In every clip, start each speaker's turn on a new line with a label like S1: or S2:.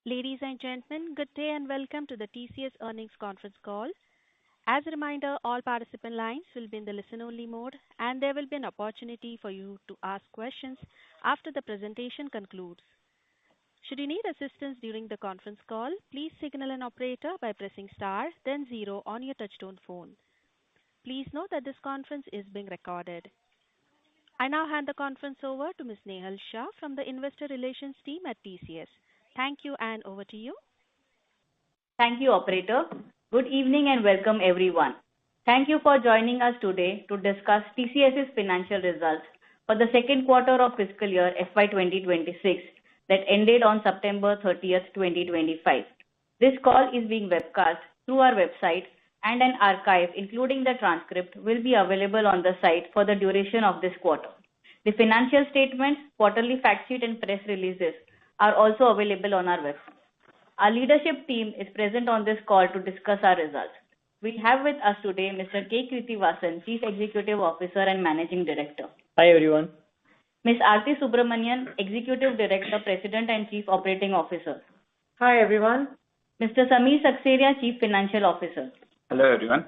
S1: Ladies and gentlemen, good day and welcome to the TCS earnings conference call. As a reminder, all participant lines will be in the listen-only mode, and there will be an opportunity for you to ask questions after the presentation concludes. Should you need assistance during the conference call, please signal an operator by pressing star, then zero on your touchtone phone. Please note that this conference is being recorded. I now hand the conference over to Ms. Nehal Shah from the Investor Relations team at TCS. Thank you, and over to you.
S2: Thank you, operator. Good evening and welcome everyone. Thank you for joining us today to discuss TCS's financial results for the second quarter of fiscal year FY2026 that ended on September 30th, 2025. This call is being webcast through our website, and an archive, including the transcript, will be available on the site for the duration of this quarter. The financial statements, quarterly fact sheet, and press releases are also available on our website. Our leadership team is present on this call to discuss our results. We have with us today Mr. K. Krithivasan, Chief Executive Officer and Managing Director.
S3: Hi everyone.
S2: Ms. Aarti Subramanian, Executive Director, President and Chief Operating Officer.
S4: Hi everyone.
S2: Mr. Samir Sakseria, Chief Financial Officer.
S5: Hello everyone.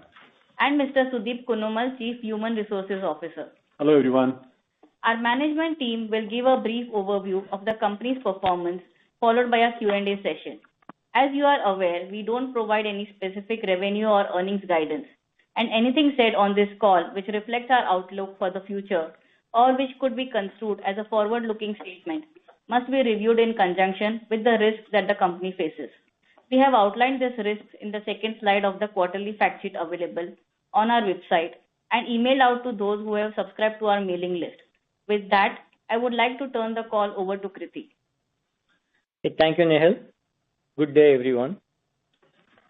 S2: And Mr. Sudeep Kunumal, Chief Human Resources Officer.
S6: Hello everyone.
S2: Our management team will give a brief overview of the company's performance, followed by a Q&A session. As you are aware, we don't provide any specific revenue or earnings guidance, and anything said on this call which reflects our outlook for the future or which could be construed as a forward-looking statement must be reviewed in conjunction with the risks that the company faces. We have outlined these risks in the second slide of the quarterly fact sheet available on our website and emailed out to those who have subscribed to our mailing list. With that, I would like to turn the call over to Krithi.
S3: Thank you, Nehal. Good day, everyone.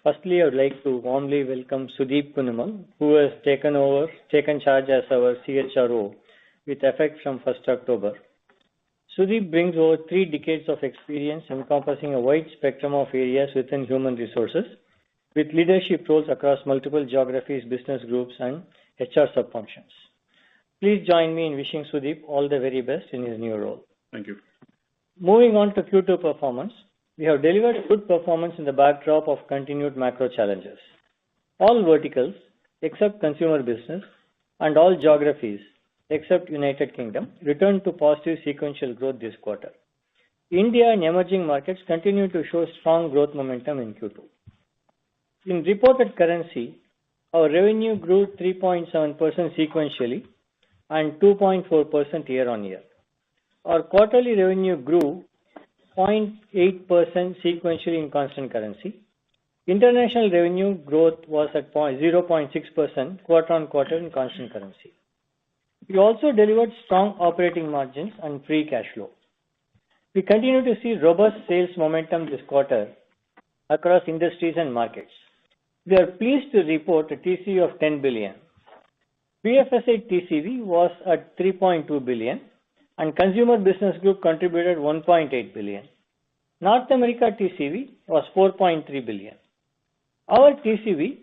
S3: Firstly, I would like to warmly welcome Sudeep Kunumal, who has taken charge as our CHRO with effect from 1st October. Sudeep brings over 3 decades of experience encompassing a wide spectrum of areas within human resources, with leadership roles across multiple geographies, business groups, and HR sub-functions. Please join me in wishing Sudeep all the very best in his new role.
S6: Thank you.
S3: Moving on to Q2 performance, we have delivered good performance in the backdrop of continued macro challenges. All verticals, except consumer business, and all geographies, except United Kingdom, returned to positive sequential growth this quarter. India and emerging markets continue to show strong growth momentum in Q2. In reported currency, our revenue grew 3.7% sequentially and 2.4% year-on-year. Our quarterly revenue grew 0.8% sequentially in constant currency. International revenue growth was at 0.6% quarter-on-quarter in constant currency. We also delivered strong operating margins and free cash flow. We continue to see robust sales momentum this quarter across industries and markets. We are pleased to report a TCV of $10 billion. BFSI TCV was at $3.2 billion, and Consumer Business Group contributed $1.8 billion. North America TCV was $4.3 billion. Our TCV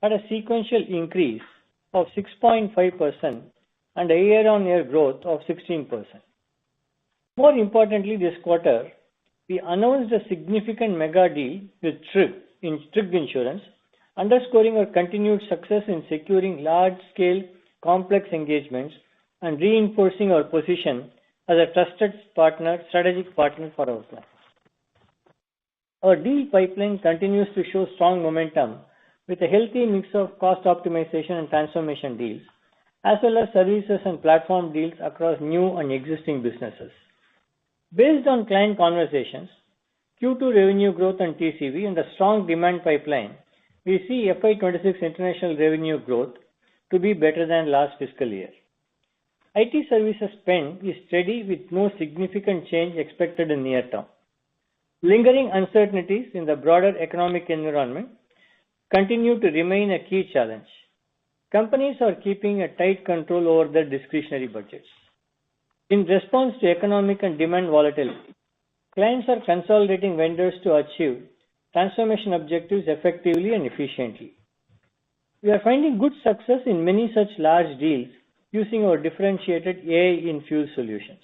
S3: had a sequential increase of 6.5% and a year-on-year growth of 16%. More importantly, this quarter, we announced a significant mega deal with Tryg Insurance, underscoring our continued success in securing large-scale, complex engagements and reinforcing our position as a trusted strategic partner for our clients. Our deal pipeline continues to show strong momentum with a healthy mix of cost optimization and transformation deals, as well as services and platform deals across new and existing businesses. Based on client conversations, Q2 revenue growth and TCV and a strong demand pipeline, we see FY26 international revenue growth to be better than last fiscal year. IT services spend is steady with no significant change expected in near term. Lingering uncertainties in the broader economic environment continue to remain a key challenge. Companies are keeping a tight control over their discretionary budgets. In response to economic and demand volatility, clients are consolidating vendors to achieve transformation objectives effectively and efficiently. We are finding good success in many such large deals using our differentiated AI-infused solutions.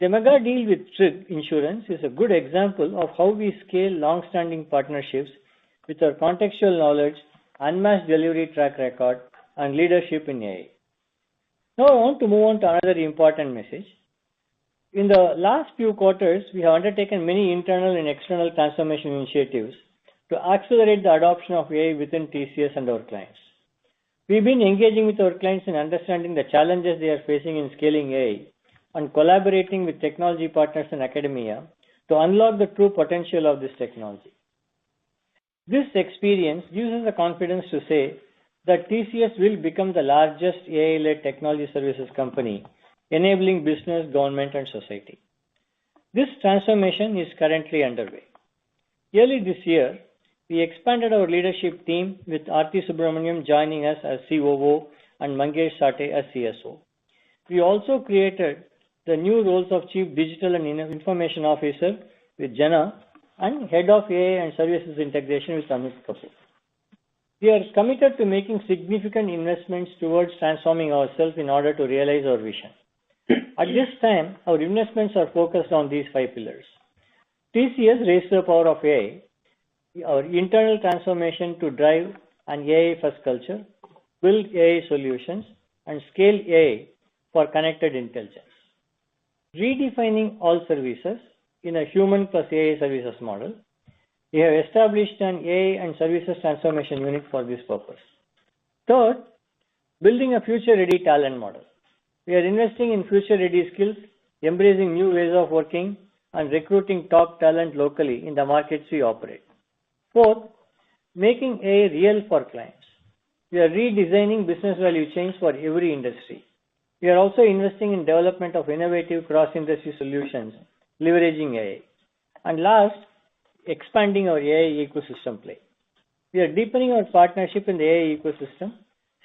S3: The mega deal with Trig Insurance is a good example of how we scale long-standing partnerships with our contextual knowledge, unmatched delivery track record, and leadership in AI. Now I want to move on to another important message. In the last few quarters, we have undertaken many internal and external transformation initiatives to accelerate the adoption of AI within TCS and our clients. We've been engaging with our clients in understanding the challenges they are facing in scaling AI and collaborating with technology partners and academia to unlock the true potential of this technology. This experience gives us the confidence to say that TCS will become the largest AI-led technology services company, enabling business, government, and society. This transformation is currently underway. Early this year, we expanded our leadership team with Aarti Subramaniam joining us as COO and Mangesh Sate as CSO. We also created the new roles of Chief Digital and Information Officer with Jana and Head of AI and Services Integration with Amit Kapoor. We are committed to making significant investments towards transforming ourselves in order to realize our vision. At this time, our investments are focused on these 5 pillars. TCS raised the power of AI, our internal transformation to drive an AI-first culture, build AI solutions, and scale AI for connected intelligence. Redefining all services in a human plus AI services model, we have established an AI and services transformation unit for this purpose. Third, building a future-ready talent model. We are investing in future-ready skills, embracing new ways of working, and recruiting top talent locally in the markets we operate. Fourth, making AI real for clients. We are redesigning business value chains for every industry. We are also investing in development of innovative cross-industry solutions, leveraging AI. And last, expanding our AI ecosystem play. We are deepening our partnership in the AI ecosystem,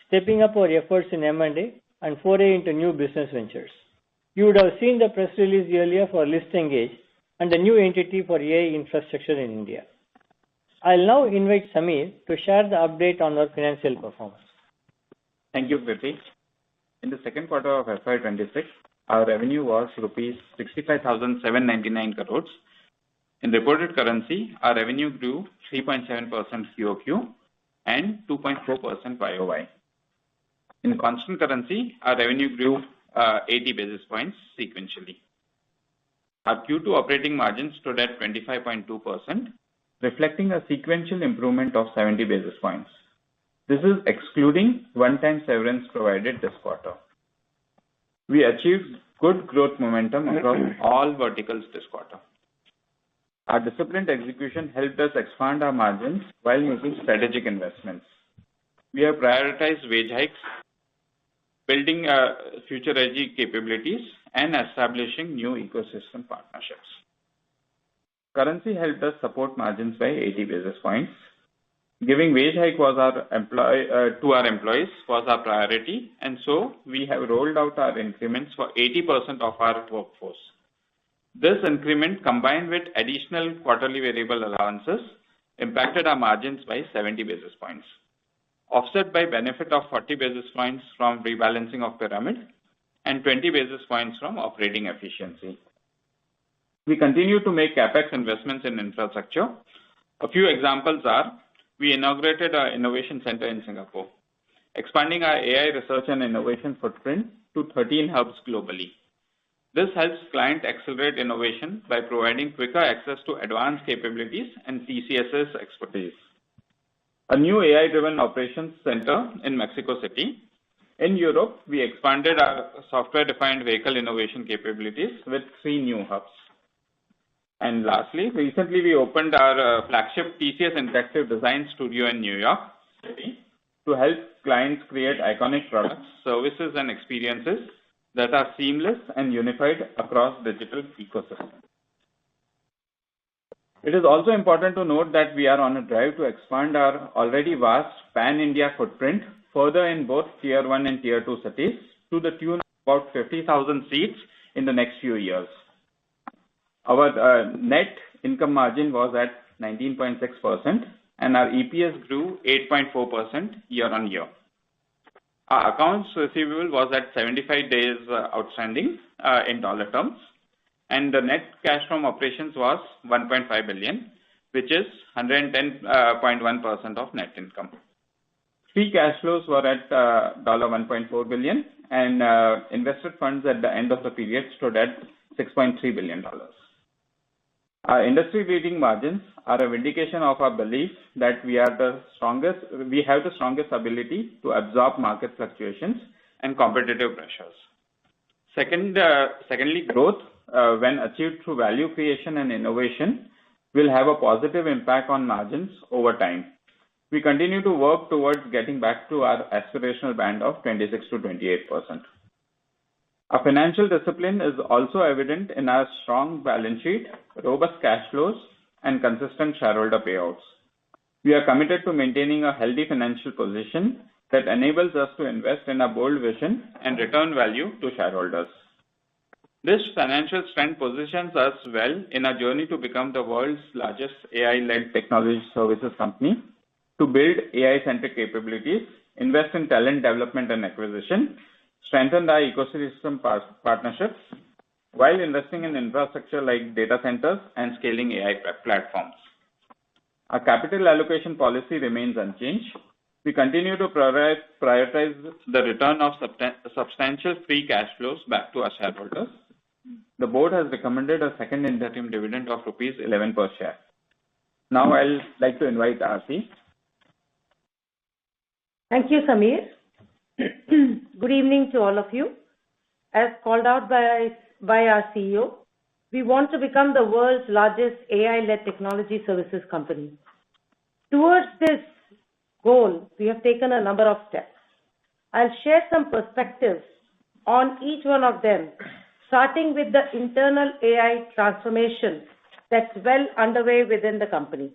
S3: stepping up our efforts in M&A, and foray into new business ventures. You would have seen the press release earlier for List Engage and the new entity for AI infrastructure in India. I'll now invite Samir to share the update on our financial performance.
S4: Thank you, Priti. In the second quarter of FY26, our revenue was rupees 65,799 crores. In reported currency, our revenue grew 3.7% QOQ and 2.4% YOY. In constant currency, our revenue grew 80 basis points sequentially. Our Q2 operating margin stood at 25.2%, reflecting a sequential improvement of 70 basis points. This is excluding one-time severance provided this quarter. We achieved good growth momentum across all verticals this quarter. Our disciplined execution helped us expand our margins while making strategic investments. We have prioritized wage hikes, building future-ready capabilities, and establishing new ecosystem partnerships. Currency helped us support margins by 80 basis points. Giving wage hike to our employees was our priority, and so we have rolled out our increments for 80% of our workforce. This increment, combined with additional quarterly variable allowances, impacted our margins by 70 basis points, offset by benefit of 40 basis points from rebalancing of pyramid and 20 basis points from operating efficiency. We continue to make CapEx investments in infrastructure. A few examples are, we inaugurated our innovation center in Singapore, expanding our AI research and innovation footprint to 13 hubs globally. This helps clients accelerate innovation by providing quicker access to advanced capabilities and TCS's expertise. A new AI-driven operations center in Mexico City. In Europe, we expanded our software-defined vehicle innovation capabilities with 3 new hubs. And lastly, recently we opened our flagship TCS Interactive Design Studio in New York City to help clients create iconic products, services, and experiences that are seamless and unified across digital ecosystems. It is also important to note that we are on a drive to expand our already vast pan-India footprint further in both Tier 1 and Tier 2 cities to the tune of about 50,000 seats in the next few years. Our net income margin was at 19.6% and our EPS grew 8.4% year on year. Our accounts receivable was at 75 days outstanding in dollar terms. and the net cash from operations was 1.5 billion, which is 110.1% of net income. Free cash flows were at $1.4 billion, and invested funds at the end of the period stood at $6.3 billion. Our industry-leading margins are a vindication of our belief that we have the strongest ability to absorb market fluctuations and competitive pressures. Secondly, growth, when achieved through value creation and innovation, will have a positive impact on margins over time. We continue to work towards getting back to our aspirational band of 26 to 28%. Our financial discipline is also evident in our strong balance sheet, robust cash flows, and consistent shareholder payouts. We are committed to maintaining a healthy financial position that enables us to invest in a bold vision and return value to shareholders. This financial strength positions us well in our journey to become the world's largest AI-led technology services company, to build AI-centric capabilities, invest in talent development and acquisition, strengthen our ecosystem partnerships, while investing in infrastructure like data centers and scaling AI platforms. Our capital allocation policy remains unchanged. We continue to prioritize the return of substantial free cash flows back to our shareholders. The board has recommended a second interim dividend of rupees 11 per share. Now I'll like to invite Aarti.
S5: Thank you, Samir. Good evening to all of you. As called out by our CEO, we want to become the world's largest AI-led technology services company. Towards this goal, we have taken a number of steps. I'll share some perspectives on each one of them, starting with the internal AI transformation that's well underway within the company.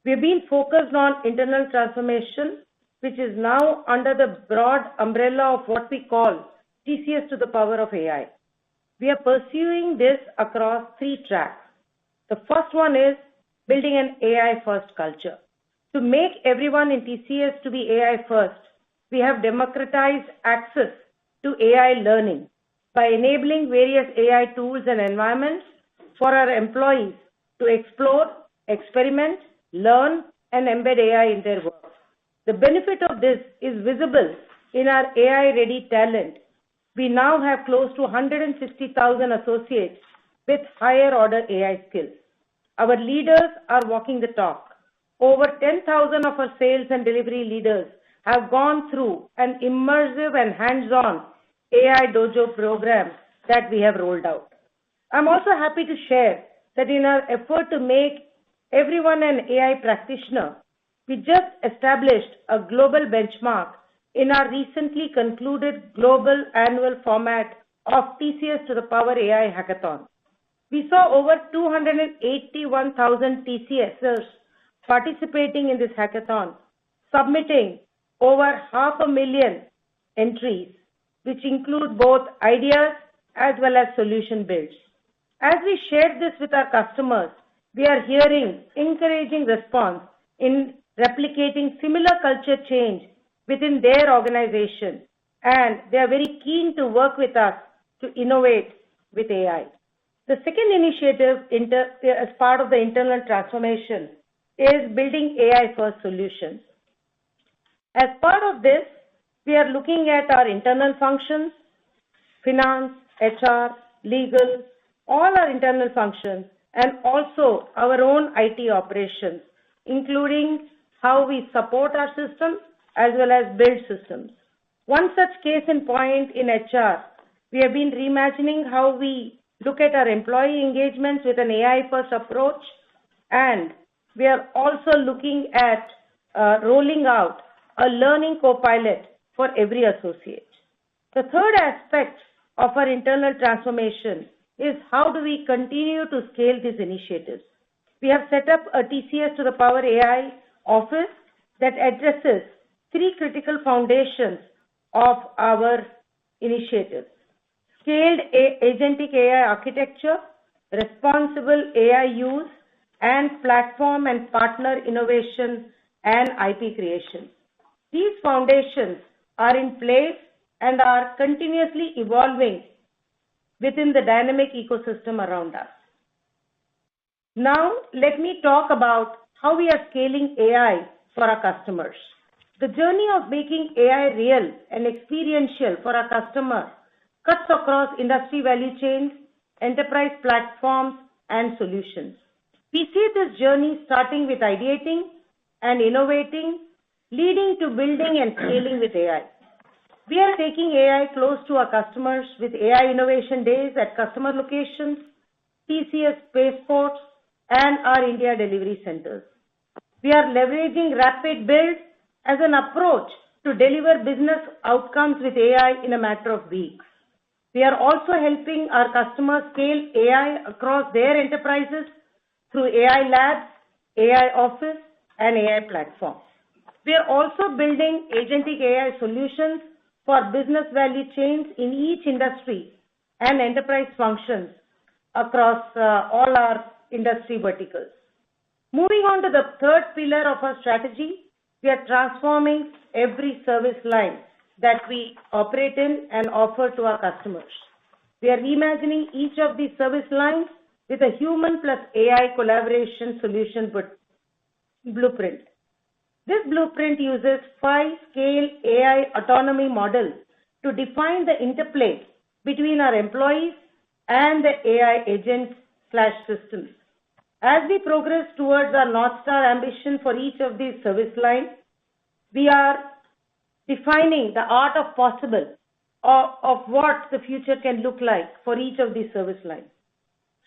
S5: We've been focused on internal transformation, which is now under the broad umbrella of what we call TCS to the power of AI. We are pursuing this across 3 tracks. The first one is building an AI-first culture. To make everyone in TCS to be AI-first, we have democratized access to AI learning by enabling various AI tools and environments for our employees to explore, experiment, learn, and embed AI in their work. The benefit of this is visible in our AI-ready talent. We now have close to 160,000 associates with higher order AI skills. Our leaders are walking the talk. Over 10,000 of our sales and delivery leaders have gone through an immersive and hands-on AI dojo program that we have rolled out. I'm also happy to share that in our effort to make everyone an AI practitioner, we just established a global benchmark in our recently concluded global annual format of TCS to the Power AI Hackathon. We saw over 281,000 TCSers participating in this hackathon, submitting over 500,000 entries, which include both ideas as well as solution builds. As we shared this with our customers, we are hearing encouraging response in replicating similar culture change within their organization, and they are very keen to work with us to innovate with AI. The second initiative as part of the internal transformation is building AI-first solutions. As part of this, we are looking at our internal functions, finance, HR, legal, all our internal functions, and also our own IT operations, including how we support our systems as well as build systems. One such case in point in HR, we have been reimagining how we look at our employee engagements with an AI-first approach, and we are also looking at rolling out a learning co-pilot for every associate. The third aspect of our internal transformation is how do we continue to scale these initiatives. We have set up a TCS to the Power AI office that addresses 3 critical foundations of our initiatives: scaled agentic AI architecture, responsible AI use, and platform and partner innovation and IP creation. These foundations are in place and are continuously evolving within the dynamic ecosystem around us. Now, let me talk about how we are scaling AI for our customers. The journey of making AI real and experiential for our customer cuts across industry value chains, enterprise platforms, and solutions. We see this journey starting with ideating and innovating, leading to building and scaling with AI. We are taking AI close to our customers with AI Innovation Days at customer locations, TCS spaceports, and our India delivery centers. We are leveraging rapid build as an approach to deliver business outcomes with AI in a matter of weeks. We are also helping our customers scale AI across their enterprises through AI labs, AI office, and AI platforms. We are also building agentic AI solutions for business value chains in each industry and enterprise functions across all our industry verticals. Moving on to the third pillar of our strategy, we are transforming every service line that we operate in and offer to our customers. We are reimagining each of these service lines with a human plus AI collaboration solution blueprint. This blueprint uses 5-scale AI autonomy model to define the interplay between our employees and the AI agents/systems. As we progress towards our North Star ambition for each of these service lines, we are defining the art of possible of what the future can look like for each of these service lines.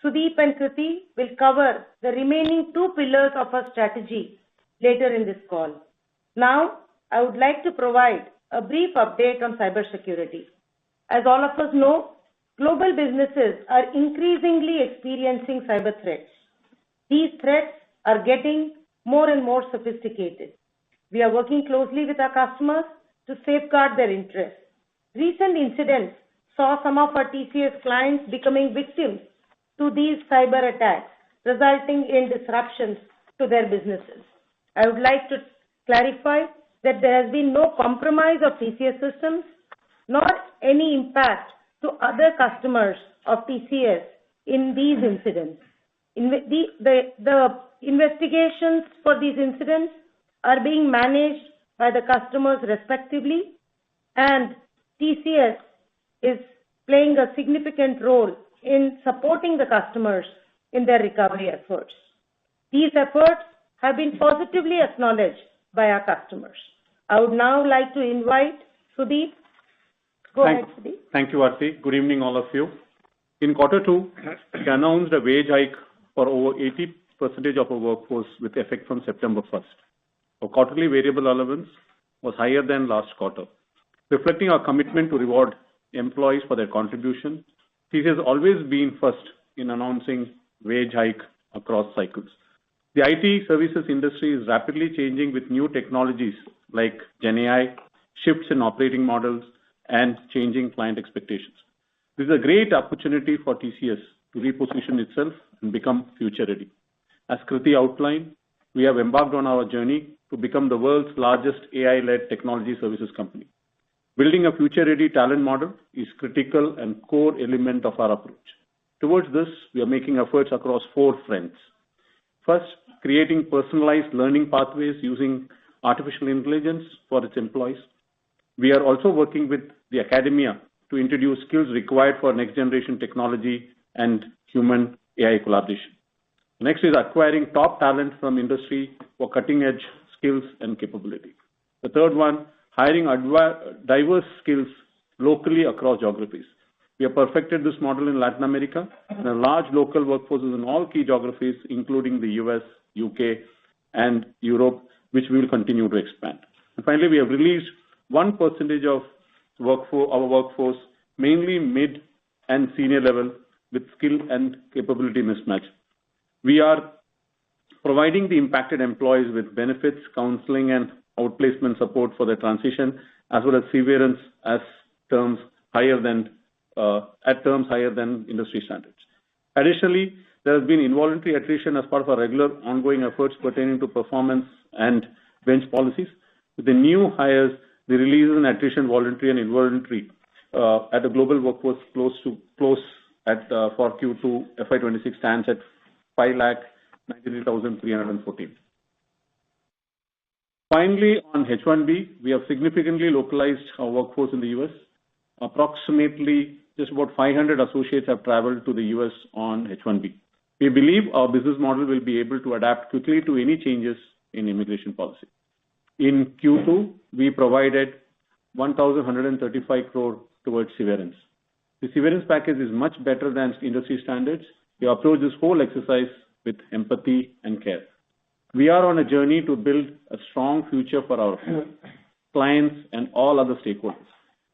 S5: Sudeep and Kriti will cover the remaining two pillars of our strategy later in this call. Now, I would like to provide a brief update on cybersecurity. As all of us know, global businesses are increasingly experiencing cyber threats. These threats are getting more and more sophisticated. We are working closely with our customers to safeguard their interests. Recent incidents saw some of our TCS clients becoming victims to these cyber attacks, resulting in disruptions to their businesses. I would like to clarify that there has been no compromise of TCS systems, nor any impact to other customers of TCS in these incidents. The investigations for these incidents are being managed by the customers respectively, and TCS is playing a significant role in supporting the customers in their recovery efforts. These efforts have been positively acknowledged by our customers. I would now like to invite Sudeep. Go ahead, Sudeep.
S6: Thank you, Aarti. Good evening, all of you. In Q2, we announced a wage hike for over 80% of our workforce with effect from September 1st. Our quarterly variable allowance was higher than last quarter. Reflecting our commitment to reward employees for their contribution, TCS has always been first in announcing wage hike across cycles. The IT services industry is rapidly changing with new technologies like GenAI, shifts in operating models, and changing client expectations. This is a great opportunity for TCS to reposition itself and become future ready. As Kriti outlined, we have embarked on our journey to become the world's largest AI-led technology services company. Building a future-ready talent model is critical and core element of our approach. Towards this, we are making efforts across 4 fronts. First, creating personalized learning pathways using artificial intelligence for its employees. We are also working with the academia to introduce skills required for next-generation technology and human AI collaboration. Next is acquiring top talent from industry for cutting-edge skills and capability. The third one, hiring diverse skills locally across geographies. We have perfected this model in Latin America and a large local workforces in all key geographies, including the US, UK, and Europe, which we will continue to expand. And finally, we have released 1% of our workforce, mainly mid and senior level, with skill and capability mismatch. We are providing the impacted employees with benefits, counseling, and outplacement support for their transition, as well as severance at terms higher than industry standards. Additionally, there has been involuntary attrition as part of our regular ongoing efforts pertaining to performance and bench policies. With the new hires, the release and attrition, voluntary and involuntary, at the global workforce close for Q2 FY26 stands at 5,93,314. Finally, on H1B, we have significantly localized our workforce in the US. Approximately just about 500 associates have traveled to the US on H1B. We believe our business model will be able to adapt quickly to any changes in immigration policy. In Q2, we provided 1,135 crore towards severance. The severance package is much better than industry standards. We approach this whole exercise with empathy and care. We are on a journey to build a strong future for our clients and all other stakeholders.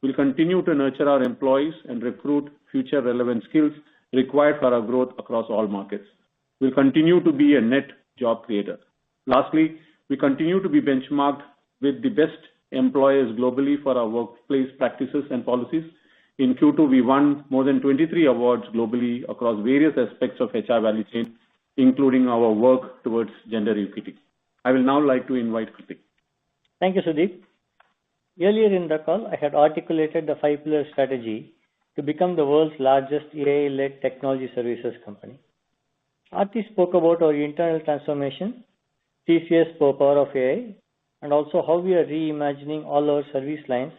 S6: We'll continue to nurture our employees and recruit future relevant skills required for our growth across all markets. We'll continue to be a net job creator. Lastly, we continue to be benchmarked with the best employers globally for our workplace practices and policies. In Q2, we won more than 23 awards globally across various aspects of HR value chain, including our work towards gender equity. I will now like to invite Kritik.
S3: Thank you, Sudeep. Earlier in the call, I had articulated the 5-pillar strategy to become the world's largest AI-led technology services company. Aarti spoke about our internal transformation, TCS power of AI, and also how we are reimagining all our service lines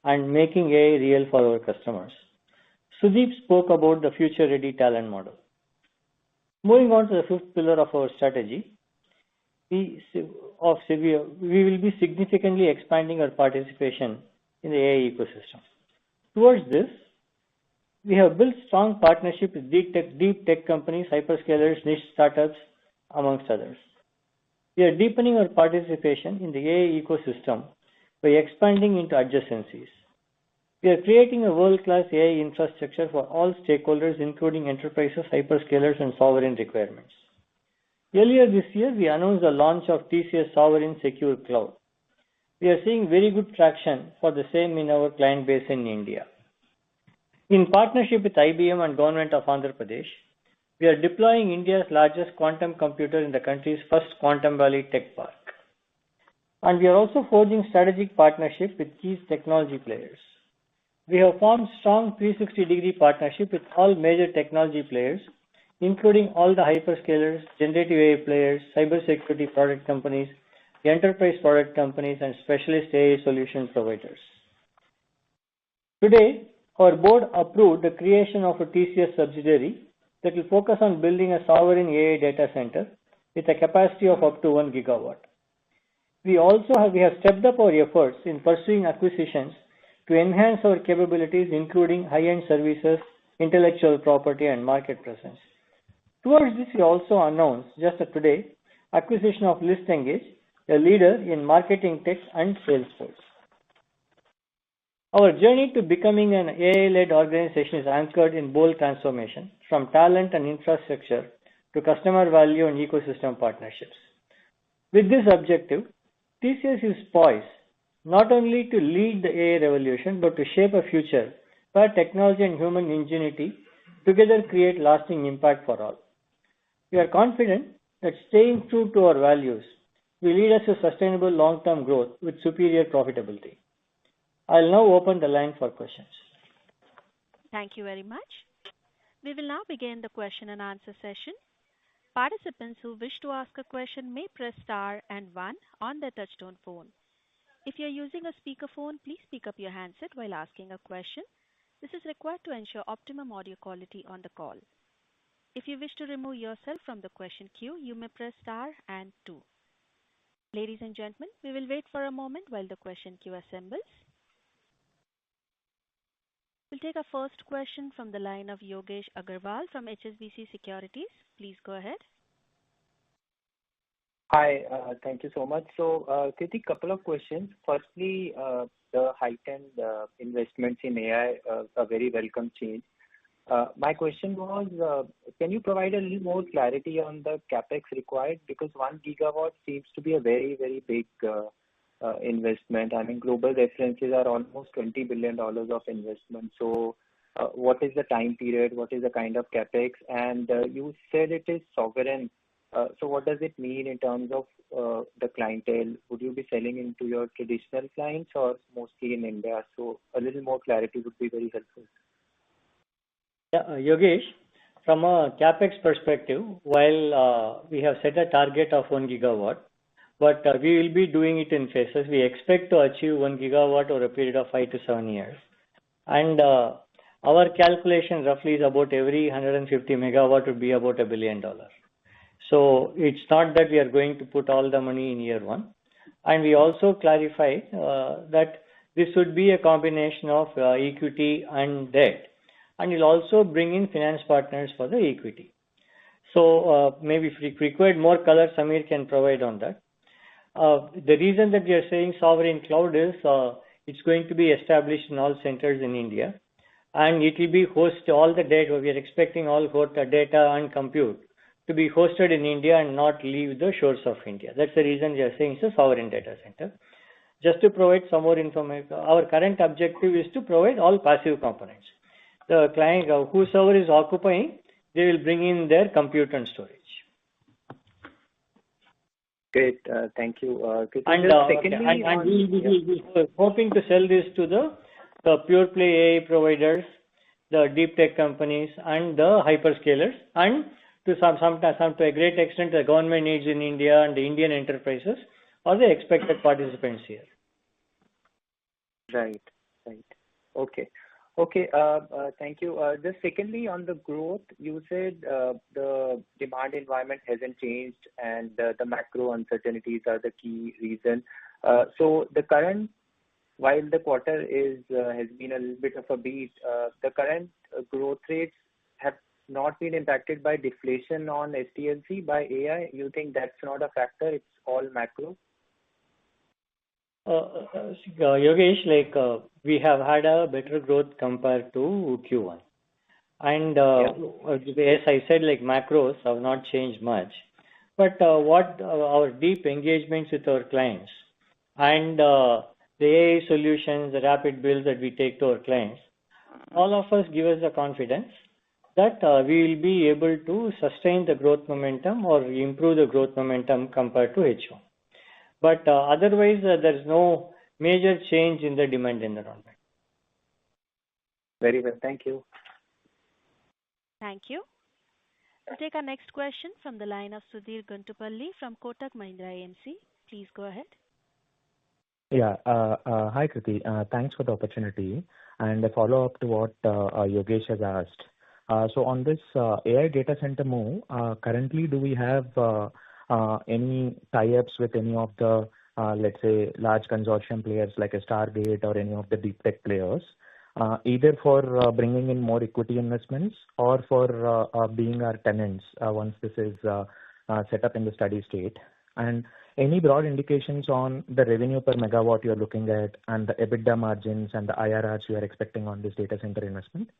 S3: and making AI real for our customers. Sudeep spoke about the future-ready talent model. Moving on to the 5th pillar of our strategy, we will be significantly expanding our participation in the AI ecosystem. Towards this, we have built strong partnerships with deep tech companies, hyperscalers, niche startups, amongst others. We are deepening our participation in the AI ecosystem by expanding into adjacencies. We are creating a world-class AI infrastructure for all stakeholders, including enterprises, hyperscalers, and sovereign requirements. Earlier this year, we announced the launch of TCS Sovereign Secure Cloud. We are seeing very good traction for the same in our client base in India. In partnership with IBM and Government of Andhra Pradesh, we are deploying India's largest quantum computer in the country's first Quantum Valley Tech Park. And we are also forging strategic partnerships with key technology players. We have formed strong 360-degree partnership with all major technology players, including all the hyperscalers, generative AI players, cybersecurity product companies, enterprise product companies, and specialist AI solution providers. Today, our board approved the creation of a TCS subsidiary that will focus on building a sovereign AI data center with a capacity of up to 1 gigawatt. We have stepped up our efforts in pursuing acquisitions to enhance our capabilities, including high-end services, intellectual property, and market presence. Towards this, we also announced just today acquisition of ListEngage, a leader in marketing tech and Salesforce. Our journey to becoming an AI-led organization is anchored in bold transformation from talent and infrastructure to customer value and ecosystem partnerships. With this objective, TCS is poised not only to lead the AI revolution, but to shape a future where technology and human ingenuity together create lasting impact for all. We are confident that staying true to our values will lead us to sustainable long-term growth with superior profitability. I'll now open the line for questions.
S1: Thank you very much. We will now begin the question and answer session. Participants who wish to ask a question may press star and 1 on their touchtone phone. If you're using a speakerphone, please pick up your handset while asking a question. This is required to ensure optimum audio quality on the call. If you wish to remove yourself from the question queue, you may press star and 2. Ladies and gentlemen, we will wait for a moment while the question queue assembles. We'll take our first question from the line of Yogesh Agarwal from HSBC Securities. Please go ahead.
S7: Hi, thank you so much. So, Kritik, couple of questions. Firstly, the heightened investments in AI, a very welcome change. My question was, can you provide a little more clarity on the capex required? Because 1 gigawatt seems to be a very, very big investment. I mean, global references are almost $20 billion of investment. So, what is the time period? What is the kind of capex? And you said it is sovereign. So, what does it mean in terms of the clientele? Would you be selling into your traditional clients or mostly in India? So, a little more clarity would be very helpful.
S3: Yeah, Yogesh, from a CapEx perspective, while we have set a target of 1 gigawatt, but we will be doing it in phases. We expect to achieve 1 gigawatt over a period of 5 to 7 years. And our calculation roughly is about every 150 megawatt would be about $1 billion. So it's not that we are going to put all the money in year one. And we also clarified that this would be a combination of equity and debt. And we'll also bring in finance partners for the equity. So maybe if required more color, Samir can provide on that. The reason that we are saying sovereign cloud is it's going to be established in all centers in India, and it will be host all the data. We are expecting all data and compute to be hosted in India and not leave the shores of India. That's the reason we are saying it's a sovereign data center. Just to provide some more information, our current objective is to provide all passive components. The client, whosoever is occupying, they will bring in their compute and storage.
S7: Great. Thank you.
S3: And we're hoping to sell this to the pure play AI providers, the deep tech companies, and the hyperscalers, and to to a great extent, the government needs in India and the Indian enterprises are the expected participants here.
S7: Right. Okay. Thank you. Just secondly, on the growth, you said the demand environment hasn't changed and the macro uncertainties are the key reason. So the current, while the quarter has been a little bit of a beat, the current growth rates have not been impacted by deflation on STLC by AI. You think that's not a factor? It's all macro?
S3: Yogesh, we have had a better growth compared to Q1. And as I said, macros have not changed much. But what our deep engagements with our clients and the AI solutions, the rapid builds that we take to our clients, all of us give us the confidence that we will be able to sustain the growth momentum or improve the growth momentum compared to H1. But otherwise, there is no major change in the demand environment.
S7: Very well. Thank you.
S1: Thank you. We'll take our next question from the line of Sudhir Guntupalli from Kotak Mahindra AMC. Please go ahead.
S8: Yeah. Hi, Kriti. Thanks for the opportunity. And a follow-up to what Yogesh has asked. So on this AI data center move, currently, do we have any tie-ups with any of the, let's say, large consortium players like a Stargate or any of the deep tech players, either for bringing in more equity investments or for being our tenants once this is set up in the steady state? And any broad indications on the revenue per megawatt you're looking at and the EBITDA margins and the IRRs you are expecting on this data center investment?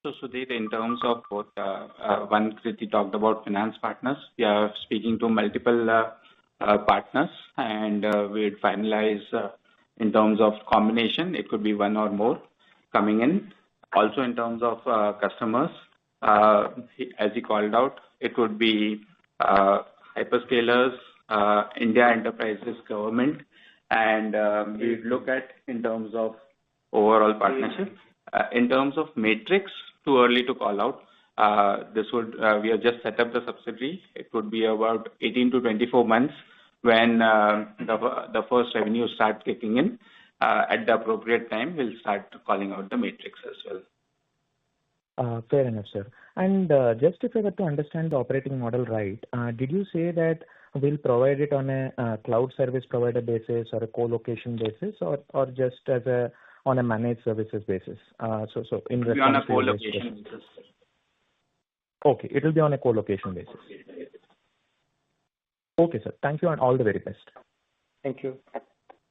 S4: So, Sudhir, in terms of both, one, Kriti talked about finance partners. We are speaking to multiple partners, and we'd finalize in terms of combination. It could be one or more coming in. Also, in terms of customers, as he called out, it would be hyperscalers, India enterprises, government, and we look at in terms of overall partnership. In terms of matrix, too early to call out. We have just set up the subsidiary. It would be about 18 to 24 months when the first revenue starts kicking in. At the appropriate time, we'll start calling out the matrix as well.
S8: Fair enough, sir. And just if I were to understand the operating model right, did you say that we'll provide it on a cloud service provider basis or a co-location basis or just as on a managed services basis? So in
S4: It'll be on a co-location basis.
S8: Okay, it will be on a co-location basis. Okay, sir. Thank you and all the very best.
S3: Thank you.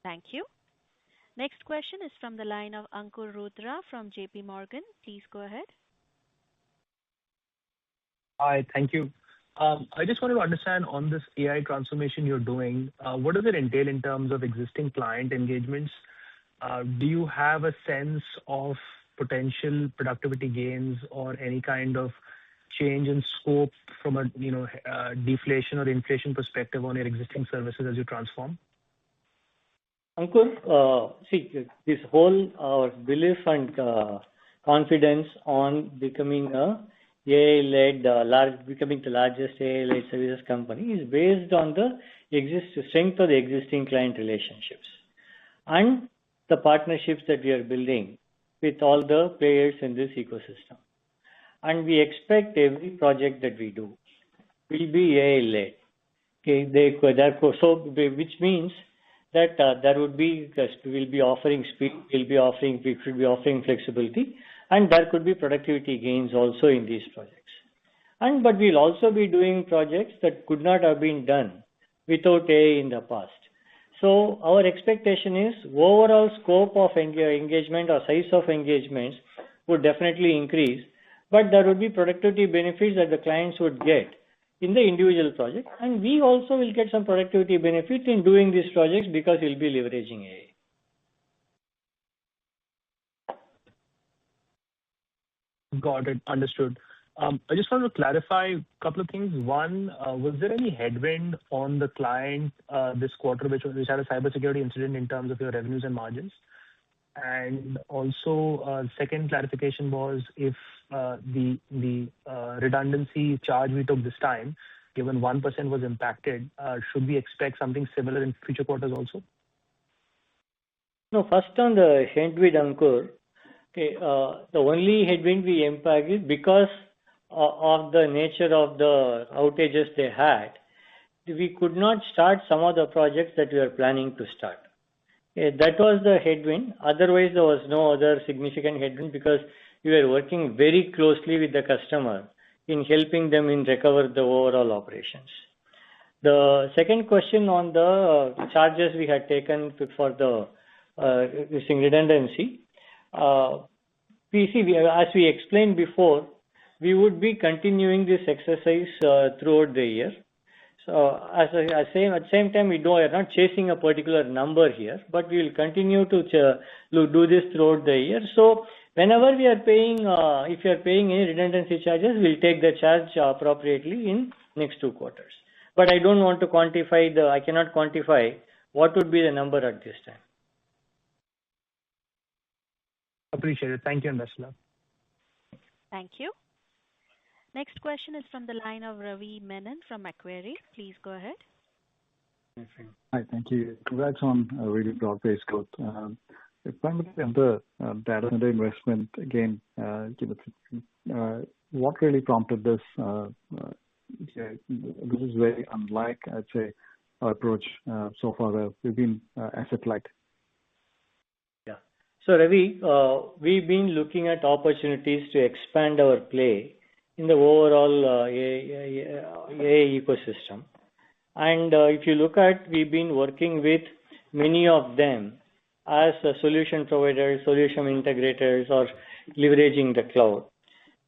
S1: Thank you. Next question is from the line of Ankur Rudra from JP Morgan. Please go ahead.
S9: Hi, thank you. I just wanted to understand on this AI transformation you're doing, what does it entail in terms of existing client engagements? Do you have a sense of potential productivity gains or any kind of change in scope from a deflation or inflation perspective on your existing services as you transform?
S3: Ankur, see, this whole belief and confidence on becoming becoming the largest AI-led services company is based on the strength of the existing client relationships and the partnerships that we are building with all the players in this ecosystem. And we expect every project that we do will be AI-led. Okay, which means that we will be offering speed, we should be offering flexibility, and there could be productivity gains also in these projects. But we'll also be doing projects that could not have been done without AI in the past. So our expectation is overall scope of engagement or size of engagements would definitely increase, but there would be productivity benefits that the clients would get in the individual project, and we also will get some productivity benefit in doing these projects because we'll be leveraging AI.
S9: Got it. Understood. I just want to clarify a couple of things. One, was there any headwind on the client this quarter which had a cybersecurity incident in terms of your revenues and margins? And also, second clarification was if the redundancy charge we took this time, given 1% was impacted, should we expect something similar in future quarters also?
S3: No, first on the headwind, Ankur. Okay, the only headwind we impact is because of the nature of the outages they had. We could not start some of the projects that we were planning to start. That was the headwind. Otherwise, there was no other significant headwind because we were working very closely with the customer in helping them in recover the overall operations. The second question on the charges we had taken for the using redundancy. As we explained before, we would be continuing this exercise throughout the year. So at the same time, we are not chasing a particular number here, but we will continue to do this throughout the year. So whenever we are paying, if you are paying any redundancy charges, we'll take the charge appropriately in next 2 quarters. But I don't want to quantify I cannot quantify what would be the number at this time.
S9: Appreciate it. Thank you, and best of luck.
S1: Thank you. Next question is from the line of Ravi Menon from Macquarie. Please go ahead.
S10: Hi, thank you. Congrats on a really broad-based growth. Primarily on the data center investment, again, what really prompted this? This is very unlike, I'd say, our approach so far. We've been asset-light.
S3: Yeah. So Ravi, we've been looking at opportunities to expand our play in the overall AI ecosystem. And if you look at, we've been working with many of them as solution providers, solution integrators, or leveraging the cloud.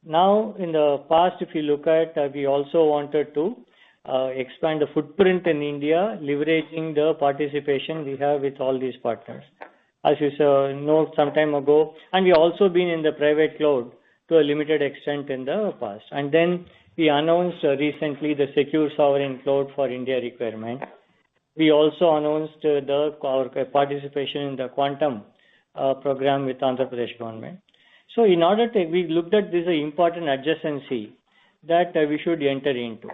S3: Now, in the past, if you look at, we also wanted to expand the footprint in India, leveraging the participation we have with all these partners. As you know, some time ago, and we also been in the private cloud to a limited extent in the past. And then we announced recently the secure sovereign cloud for India requirement. We also announced our participation in the quantum program with Andhra Pradesh government. So in order to, we looked at this as an important adjacency that we should enter into.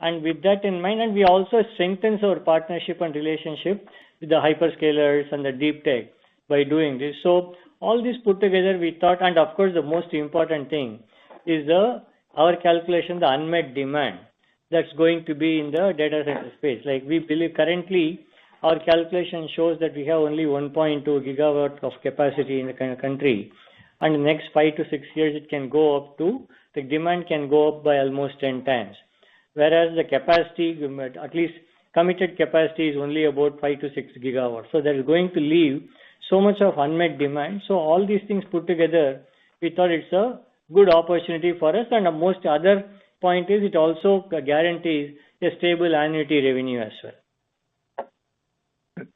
S3: And with that in mind, and we also strengthened our partnership and relationship with the hyperscalers and the deep tech by doing this. So all this put together, we thought, and of course, the most important thing is our calculation, the unmet demand that's going to be in the data center space. Like we believe currently, our calculation shows that we have only 1.2 gigawatt of capacity in the country. And in the next 5 to 6 years, it can go up to, the demand can go up by almost 10 times. Whereas the capacity, at least committed capacity, is only about 5 to 6 gigawatts. So that is going to leave so much of unmet demand. So all these things put together, we thought it's a good opportunity for us. And the most other point is it also guarantees a stable annuity revenue as well.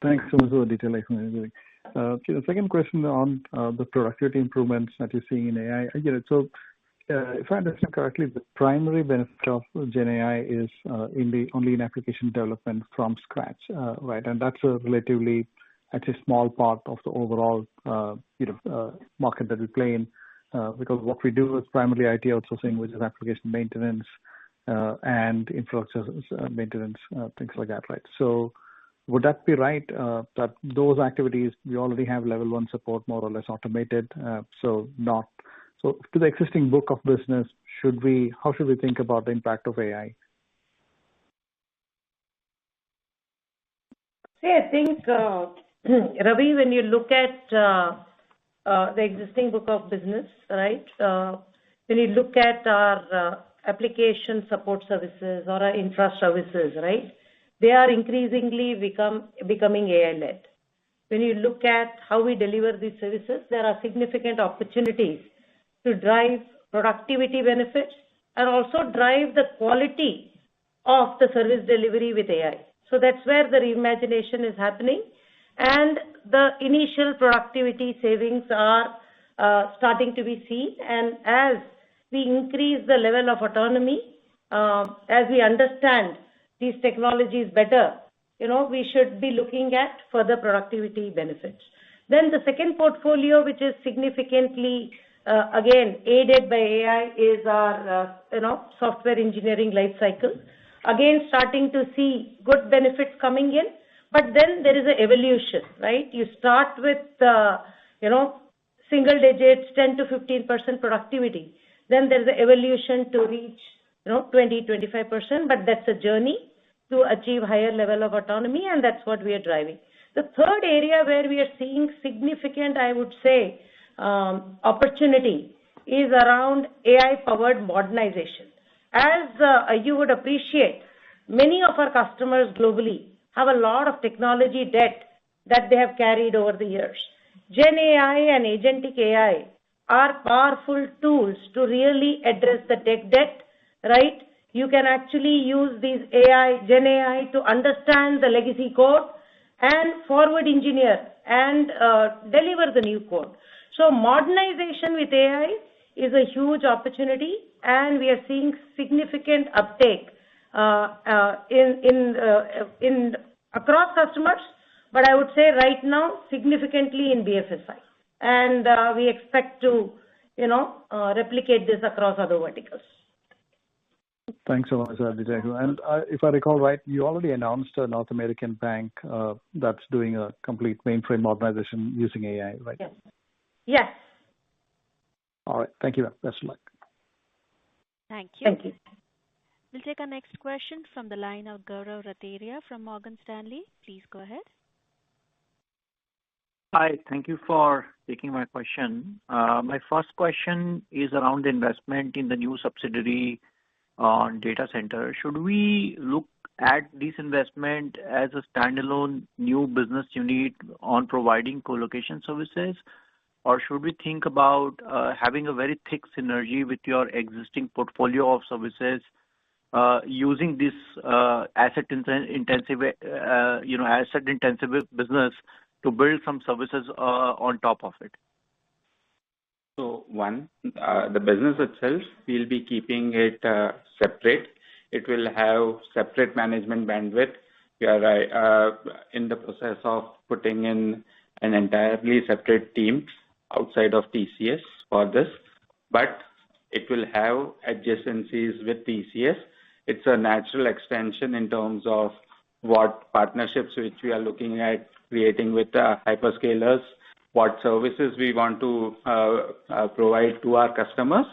S10: Thanks so much for the detailed explanation. The second question on the productivity improvements that you're seeing in AI. So if I understand correctly, the primary benefit of Gen AI is only in application development from scratch, right? And that's a relatively, I'd say, small part of the overall market that we play in. because what we do is primarily IT outsourcing, which is application maintenance and infrastructure maintenance, things like that, right? So would that be right, that those activities, we already have level 1 support more or less automated? So to the existing book of business, how should we think about the impact of AI?
S5: See, I think, Ravi, when you look at the existing book of business, right, when you look at our application support services or our infra services, right, they are increasingly becoming AI-led. When you look at how we deliver these services, there are significant opportunities to drive productivity benefits and also drive the quality of the service delivery with AI. So that's where the reimagination is happening, and the initial productivity savings are starting to be seen. And as we increase the level of autonomy, as we understand these technologies better, we should be looking at further productivity benefits. Then the second portfolio, which is significantly, again, aided by AI, is our software engineering life cycle. Again, starting to see good benefits coming in, but then there is an evolution, right? You start with, single digits, 10 to 15% productivity. Then there's an evolution to reach, 20-25%, but that's a journey to achieve higher level of autonomy, and that's what we are driving. The third area where we are seeing significant, I would say, opportunity is around AI-powered modernization. As you would appreciate, many of our customers globally have a lot of technology debt that they have carried over the years. Gen AI and agentic AI are powerful tools to really address the tech debt, right? You can actually use these Gen AI to understand the legacy code and forward engineer and deliver the new code. So modernization with AI is a huge opportunity, and we are seeing significant uptake in across customers, but I would say right now significantly in BFSI, and we expect to replicate this across other verticals.
S10: Thanks so much, Aditya. And if I recall right, you already announced a North American bank that's doing a complete mainframe modernization using AI, right?
S5: Yes. Yes.
S10: All right. Thank you. Best of luck.
S1: Thank you.
S5: Thank you.
S1: We'll take our next question from the line of Gaurav Rateria from Morgan Stanley. Please go ahead.
S11: Hi. Thank you for taking my question. My first question is around the investment in the new subsidiary on data center. Should we look at this investment as a standalone new business unit on providing co-location services, or should we think about having a very thick synergy with your existing portfolio of services, using this asset-intensive business to build some services on top of it?
S4: So one, the business itself, we'll be keeping it separate. It will have separate management bandwidth. We are in the process of putting in an entirely separate team outside of TCS for this, but it will have adjacencies with TCS. It's a natural extension in terms of what partnerships which we are looking at creating with hyperscalers, what services we want to provide to our customers,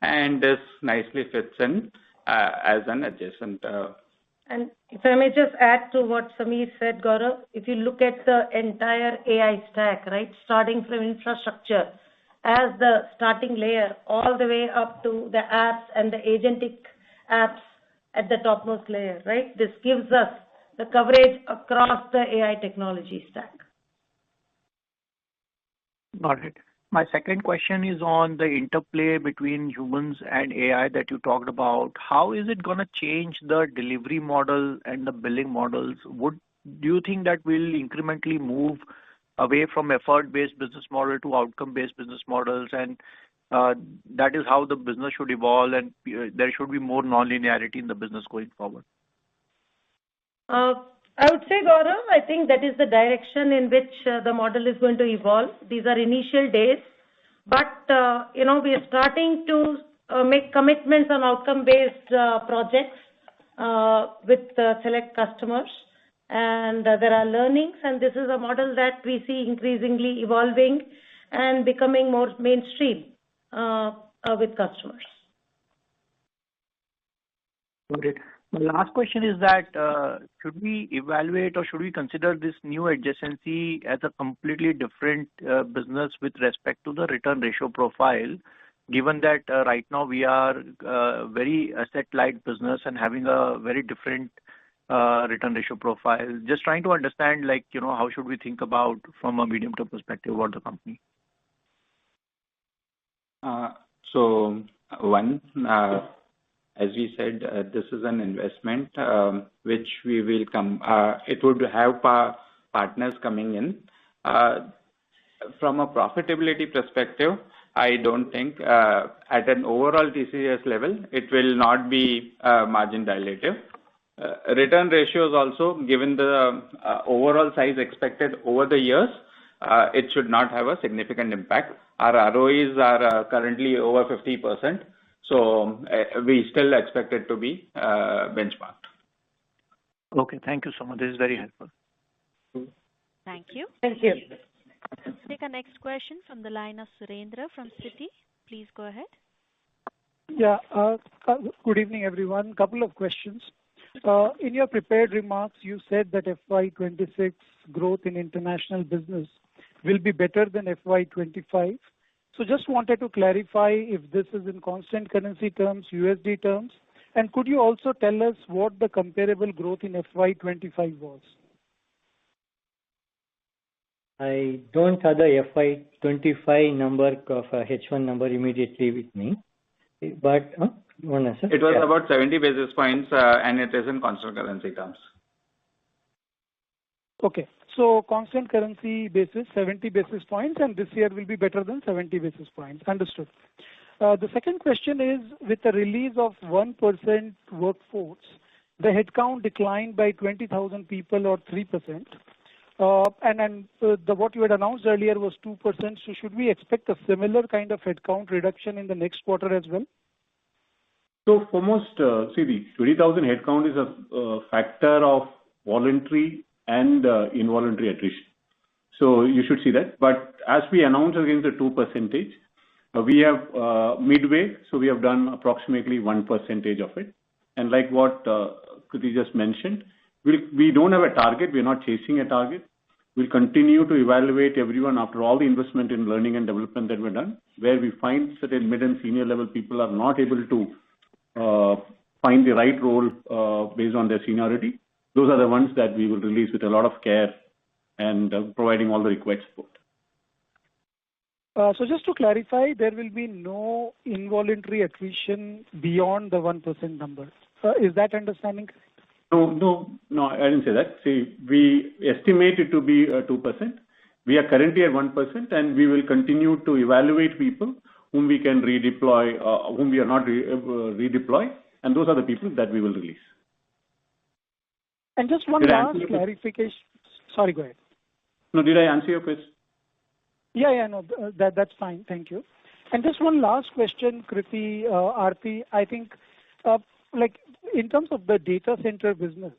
S4: and this nicely fits in as an adjacent.
S5: And if I may just add to what Samir said, Gaurav, if you look at the entire AI stack, right, starting from infrastructure as the starting layer all the way up to the apps and the agentic apps at the topmost layer, right? This gives us the coverage across the AI technology stack.
S11: Got it. My second question is on the interplay between humans and AI that you talked about. How is it going to change the delivery model and the billing models? Do you think that will incrementally move away from effort-based business model to outcome-based business models, and that is how the business should evolve, and there should be more non-linearity in the business going forward?
S5: I would say, Gaurav, I think that is the direction in which the model is going to evolve. These are initial days. But, we are starting to make commitments on outcome-based projects with select customers. And there are learnings, and this is a model that we see increasingly evolving and becoming more mainstream with customers.
S11: Got it. My last question is that should we evaluate or should we consider this new adjacency as a completely different business with respect to the return ratio profile, given that right now we are very asset-light business and having a very different return ratio profile? Just trying to understand, how should we think about from a medium-term perspective about the company?
S4: As we said, this is an investment which we will it would have partners coming in. From a profitability perspective, I don't think at an overall TCS level, it will not be margin dilutive. Return ratios also, given the overall size expected over the years, it should not have a significant impact. Our ROEs are currently over 50%. So we still expect it to be benchmarked.
S11: Okay, thank you so much. This is very helpful.
S1: Thank you.
S5: Thank you.
S1: Let's take our next question from the line of Surendra from Citi. Please go ahead.
S12: Yeah. Good evening, everyone. Couple of questions. In your prepared remarks, you said that FY26 growth in international business will be better than FY25. So just wanted to clarify if this is in constant currency terms, USD terms, and could you also tell us what the comparable growth in FY25 was?
S3: I don't have the FY25 number of H1 number immediately with me, but one answer.
S4: It was about 70 basis points, and it is in constant currency terms.
S12: Okay. So constant currency basis, 70 basis points, and this year will be better than 70 basis points. Understood. The second question is, with the release of 1% workforce, the headcount declined by 20,000 people or 3%. And what you had announced earlier was 2%. So should we expect a similar kind of headcount reduction in the next quarter as well?
S6: So foremost, see, the 20,000 headcount is a factor of voluntary and involuntary attrition. So you should see that. But as we announced against the 2%, we have midway, so we have done approximately 1% of it. And like what Kriti just mentioned, we don't have a target. We're not chasing a target. We'll continue to evaluate everyone after all the investment in learning and development that we've done, where we find certain mid and senior level people are not able to find the right role based on their seniority. Those are the ones that we will release with a lot of care and providing all the required support.
S12: So just to clarify, there will be no involuntary attrition beyond the 1% number. Is that understanding correct?
S6: No, I didn't say that. See, we estimate it to be 2%. We are currently at 1%, and we will continue to evaluate people whom we can redeploy, whom we are not redeploy, and those are the people that we will release.
S12: And just one last clarification. Sorry, go ahead.
S6: No, did I answer your question?
S12: Yeah, no, that's fine. Thank you. And just one last question, Kriti, Aarti. I think, in terms of the data center business,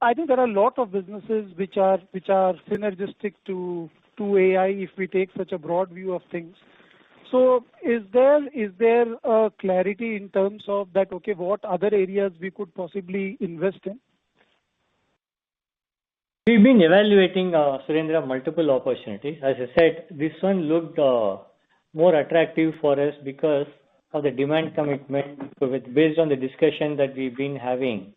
S12: I think there are a lot of businesses which are synergistic to AI if we take such a broad view of things. So is there a clarity in terms of that, okay, what other areas we could possibly invest in?
S3: We've been evaluating, Surendra, multiple opportunities. As I said, this one looked more attractive for us because of the demand commitment, based on the discussion that we've been having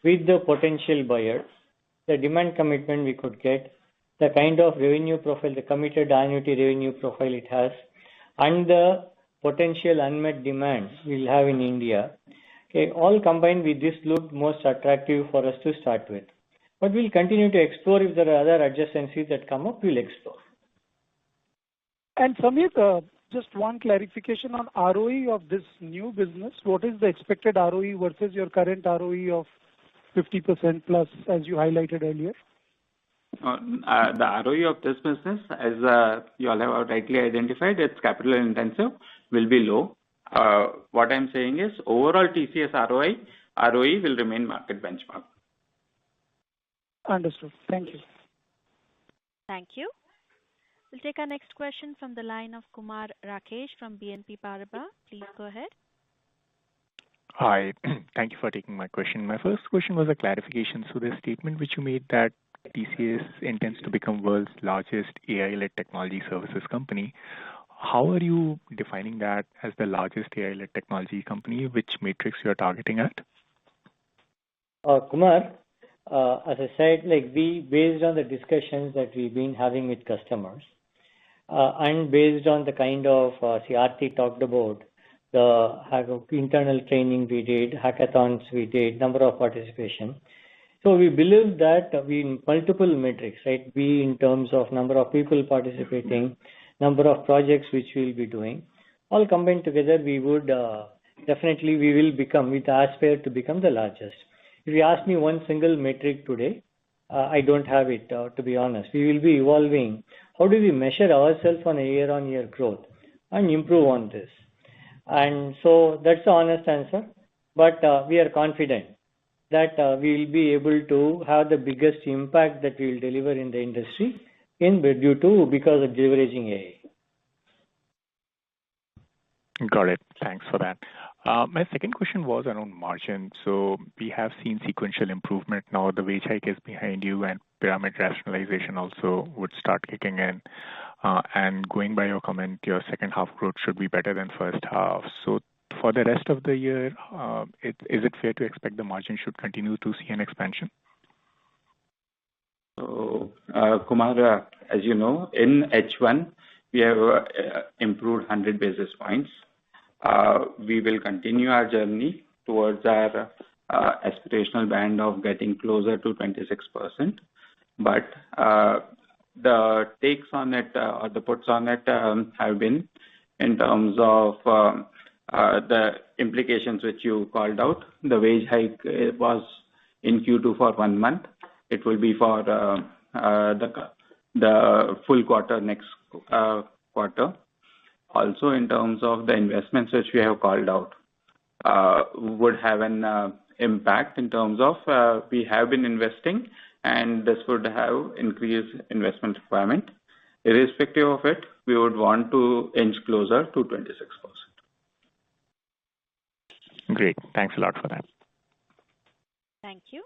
S3: with the potential buyer, the demand commitment we could get, the kind of revenue profile, the committed annuity revenue profile it has, and the potential unmet demand we'll have in India. Okay, all combined with this looked most attractive for us to start with. But we'll continue to explore. If there are other adjacencies that come up, we'll explore.
S12: And Samir, just one clarification on ROE of this new business. What is the expected ROE versus your current ROE of 50% plus, as you highlighted earlier?
S4: The ROE of this business, as you all have rightly identified, it's capital intensive, will be low. What I'm saying is overall TCS ROE will remain market benchmark.
S12: Understood. Thank you.
S1: Thank you. We'll take our next question from the line of Kumar Rakesh from BNP Paribas. Please go ahead.
S13: Hi. Thank you for taking my question. My first question was a clarification. So the statement which you made that TCS intends to become world's largest AI-led technology services company. How are you defining that as the largest AI-led technology company? Which matrix you are targeting at?
S3: Kumar, as I said, based on the discussions that we've been having with customers, and based on the kind of Aarti talked about, the internal training we did, hackathons we did, number of participation. So we believe that we in multiple metrics, right? Be in terms of number of people participating, number of projects which we'll be doing, all combined together, we would definitely we aspire to become the largest. If you ask me one single metric today, I don't have it, to be honest. We will be evolving. How do we measure ourselves on a year-on-year growth and improve on this? And so that's the honest answer. But we are confident that we will be able to have the biggest impact that we will deliver in the industry because of leveraging AI.
S13: Got it. Thanks for that. My second question was around margin. So we have seen sequential improvement now. The wage hike is behind you, and pyramid rationalization also would start kicking in. And going by your comment, your second half growth should be better than first half. So for the rest of the year, is it fair to expect the margin should continue to see an expansion?
S4: So, Kumar, as you know, in H1, we have improved 100 basis points. We will continue our journey towards our aspirational band of getting closer to 26%. But the takes on it or the puts on it have been in terms of the implications which you called out. The wage hike was in Q2 for 1 month. It will be for the full quarter next quarter. Also, in terms of the investments which we have called out, would have an impact in terms of we have been investing, and this would have increased investment requirement. Irrespective of it, we would want to inch closer to 26%.
S13: Great. Thanks a lot for that.
S1: Thank you.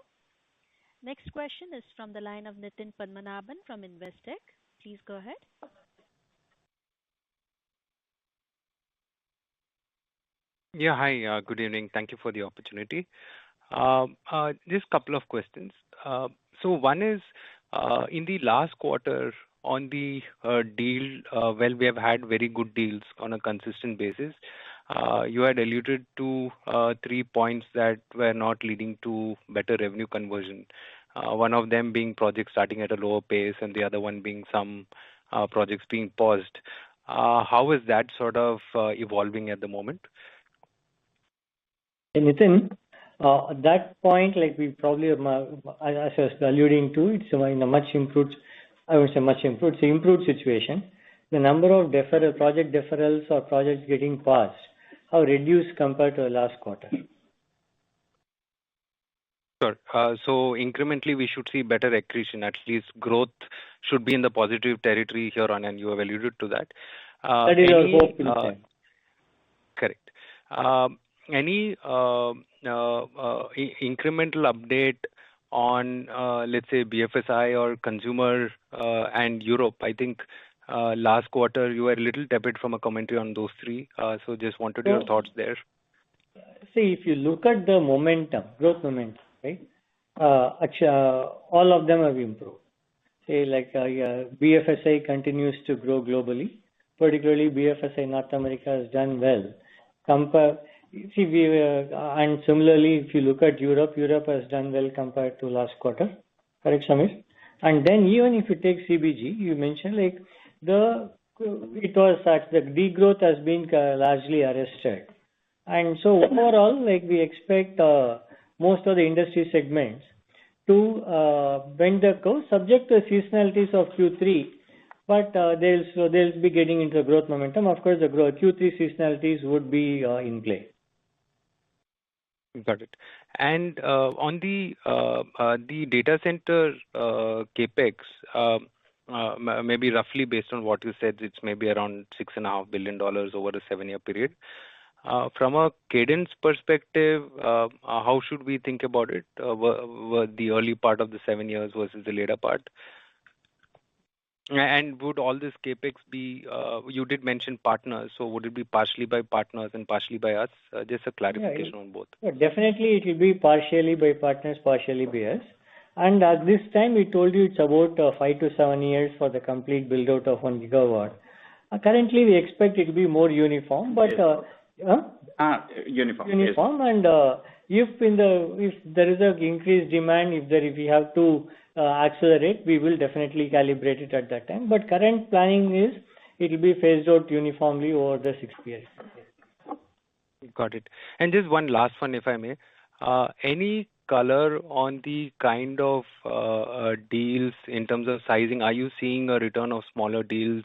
S1: Next question is from the line of Nitin Padmanabhan from Investec. Please go ahead.
S14: Yeah, hi. Good evening. Thank you for the opportunity. Just a couple of questions. So one is, in the last quarter on the deal, well, we have had very good deals on a consistent basis. You had alluded to 3 points that were not leading to better revenue conversion. One of them being projects starting at a lower pace, and the other one being some projects being paused. How is that sort of evolving at the moment?
S3: Nitin, that point, we probably, as I was alluding to, it's in a much improved, I would say much improved, it's an improved situation. The number of project deferrals or projects getting paused have reduced compared to the last quarter.
S14: Sure. So incrementally, we should see better accretion. At least growth should be in the positive territory here on, and you have alluded to that.
S3: That is our hope.
S14: Correct. Any incremental update on, let's say, BFSI or consumer and Europe? I think last quarter you were a little tepid from a commentary on those three. So just wanted your thoughts there.
S3: See, if you look at the momentum, growth momentum, right? Actually, all of them have improved. Say, BFSI continues to grow globally. Particularly, BFSI North America has done well. And similarly, if you look at Europe, Europe has done well compared to last quarter. Correct, Samir? And then even if you take CBG, you mentioned it was such that degrowth has been largely arrested. And so overall, we expect most of the industry segments to bend the curve, subject to seasonalities of Q3, but they'll be getting into the growth momentum. Of course, the Q3 seasonalities would be in play.
S14: Got it. And on the data center capex, maybe roughly based on what you said, it's maybe around $6.5 billion over a 7-year period. From a cadence perspective, how should we think about it? The early part of the 7 years versus the later part? And would all this capex be, you did mention partners, so would it be partially by partners and partially by us? Just a clarification on both.
S3: Definitely, it will be partially by partners, partially by us. And at this time, we told you it's about 5 to 7 years for the complete build out of 1 gigawatt. Currently, we expect it to be more uniform, but
S4: uniform.
S3: Uniform, and if there is an increased demand, if we have to accelerate, we will definitely calibrate it at that time. But current planning is it will be phased out uniformly over the 6 years.
S14: Got it. And just one last one, if I may. Any color on the kind of deals in terms of sizing? Are you seeing a return of smaller deals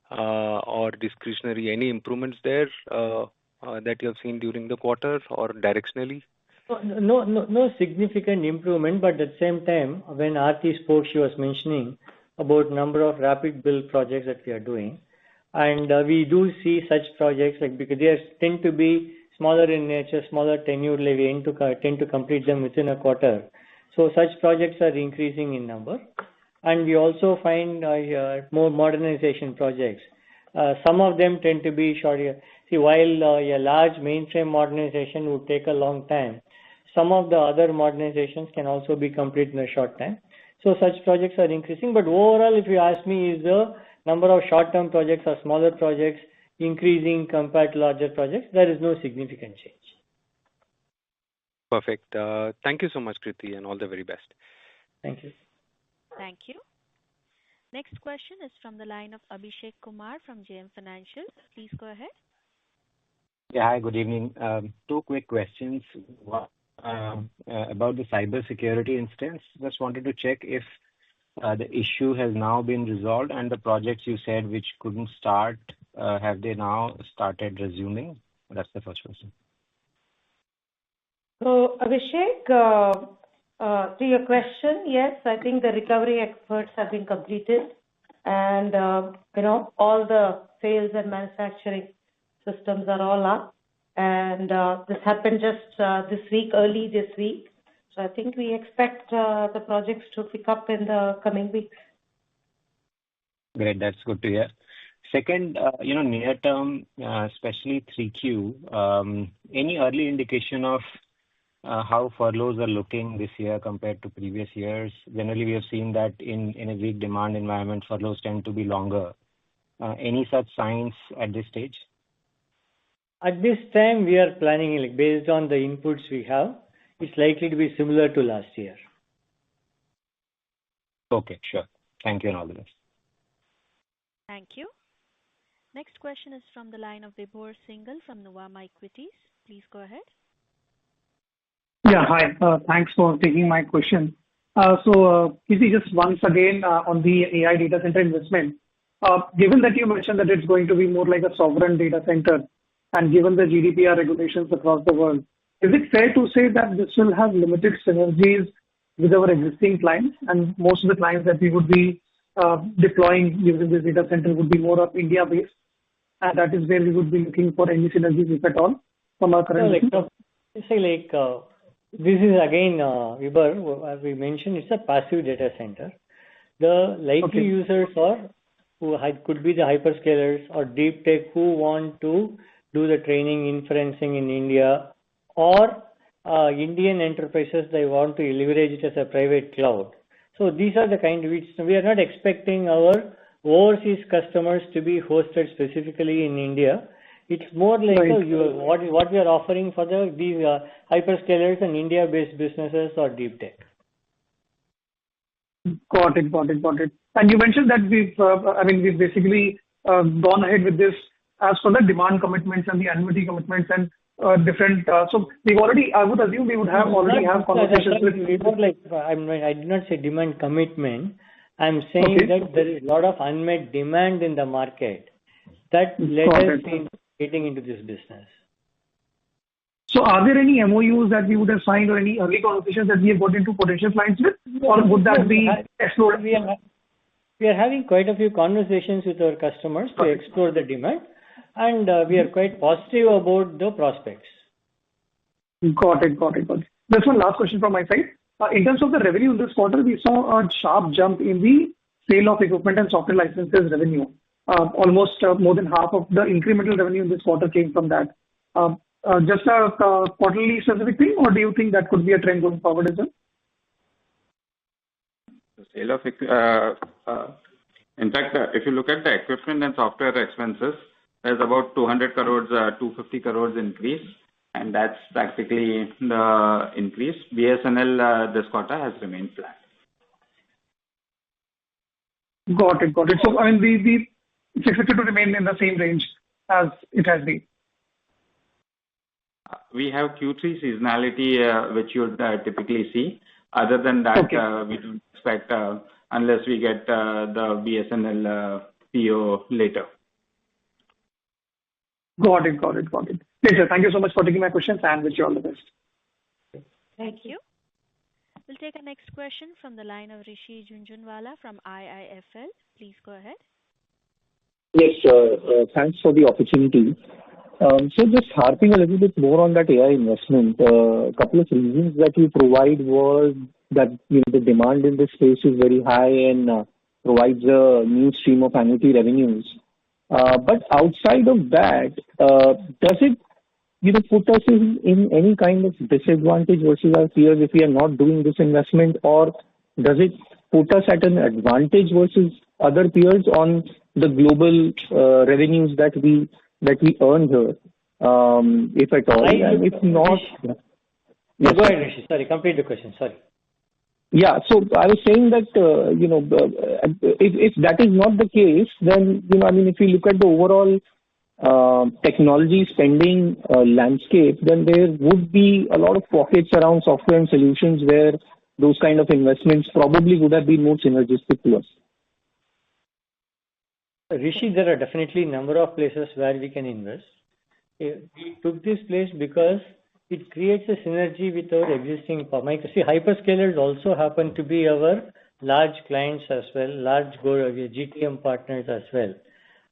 S14: or discretionary? Any improvements there that you have seen during the quarter or directionally?
S3: No significant improvement, but at the same time, when Aarti spoke, she was mentioning about number of rapid build projects that we are doing. And we do see such projects, because they tend to be smaller in nature, smaller tenure, we tend to complete them within a quarter. So such projects are increasing in number. And we also find more modernization projects. Some of them tend to be shorter. See, while a large mainframe modernization would take a long time, some of the other modernizations can also be complete in a short time. So such projects are increasing. But overall, if you ask me, is the number of short-term projects or smaller projects increasing compared to larger projects? There is no significant change.
S14: Perfect. Thank you so much, Kriti, and all the very best.
S3: Thank you.
S1: Thank you. Next question is from the line of Abhishek Kumar from JM Financial. Please go ahead.
S15: Yeah, hi, good evening. 2 quick questions. One, about the cybersecurity instance. Just wanted to check if the issue has now been resolved and the projects you said which couldn't start, have they now started resuming? That's the first question.
S5: So, Abhishek, to your question, yes, I think the recovery efforts have been completed, and all the sales and manufacturing systems are all up. And this happened just early this week. So I think we expect the projects to pick up in the coming weeks.
S15: Great, that's good to hear. Second, near term, especially 3Q, any early indication of how furloughs are looking this year compared to previous years? Generally, we have seen that in a weak demand environment, furloughs tend to be longer. Any such signs at this stage?
S3: At this time, we are planning, based on the inputs we have, it's likely to be similar to last year.
S15: Okay, sure. Thank you and all the best.
S1: Thank you. Next question is from the line of Vibhor Singhal from Nuvama Equities. Please go ahead.
S12: Yeah, hi. Thanks for taking my question. So, Kirti, just once again on the AI data center investment, given that you mentioned that it's going to be more like a sovereign data center, and given the GDPR regulations across the world, is it fair to say that this will have limited synergies with our existing clients, and most of the clients that we would be deploying using this data center would be more of India-based, and that is where we would be looking for any synergies, if at all, from our current business?
S3: This is again, Vibhor, as we mentioned, it's a passive data center. The likely users are who could be the hyperscalers or deep tech who want to do the training inferencing in India, or Indian enterprises, they want to leverage it as a private cloud. So these are the kind which we are not expecting our overseas customers to be hosted specifically in India. It's more like what we are offering for these hyperscalers and India-based businesses or deep tech.
S12: Got it. And you mentioned that we've basically gone ahead with this as for the demand commitments and the annuity commitments, and
S16: different. So we've already, I would assume we would already have conversations with.
S3: I did not say demand commitment. I'm saying that there is a lot of unmet demand in the market that led us in getting into this business.
S16: So are there any MOUs that we would have signed or any early conversations that we have got into potential clients with, or would that be explored?
S3: We are having quite a few conversations with our customers to explore the demand, and we are quite positive about the prospects.
S16: Got it. Just one last question from my side. In terms of the revenue this quarter, we saw a sharp jump in the sale of equipment and software licenses revenue. Almost more than half of the incremental revenue in this quarter came from that. Just a quarterly specific thing, or do you think that could be a trend going forward as well?
S4: The sale of in fact, if you look at the equipment and software expenses, there's about 200 crores, 250 crores increase, and that's practically the increase. BSNL this quarter has remained flat.
S16: Got it. So, I mean, it's expected to remain in the same range as it has been.
S4: We have Q3 seasonality, which you'd typically see. Other than that, we don't expect unless we get the BSNL PO later.
S16: Got it. Yes, sir. Thank you so much for taking my questions, and wish you all the best.
S1: Thank you. We'll take a next question from the line of Rishi Jhunjhunwala from IIFL. Please go ahead.
S17: Yes, thanks for the opportunity. So just harping a little bit more on that AI investment, a couple of reasons that you provide was that the demand in this space is very high and provides a new stream of annuity revenues. But outside of that, does it put us in any kind of disadvantage versus our peers if we are not doing this investment, or does it put us at an advantage versus other peers on the global revenues that we earn here, if at all? And if not,
S3: go ahead, Rishi. Sorry, complete the question. Sorry.
S17: Yeah, so I was saying that if that is not the case, then if you look at the overall technology spending landscape, then there would be a lot of pockets around software and solutions where those kind of investments probably would have been more synergistic to us.
S3: Rishi, there are definitely a number of places where we can invest. We took this place because it creates a synergy with our existing hyperscalers also happen to be our large clients as well, large GTM partners as well.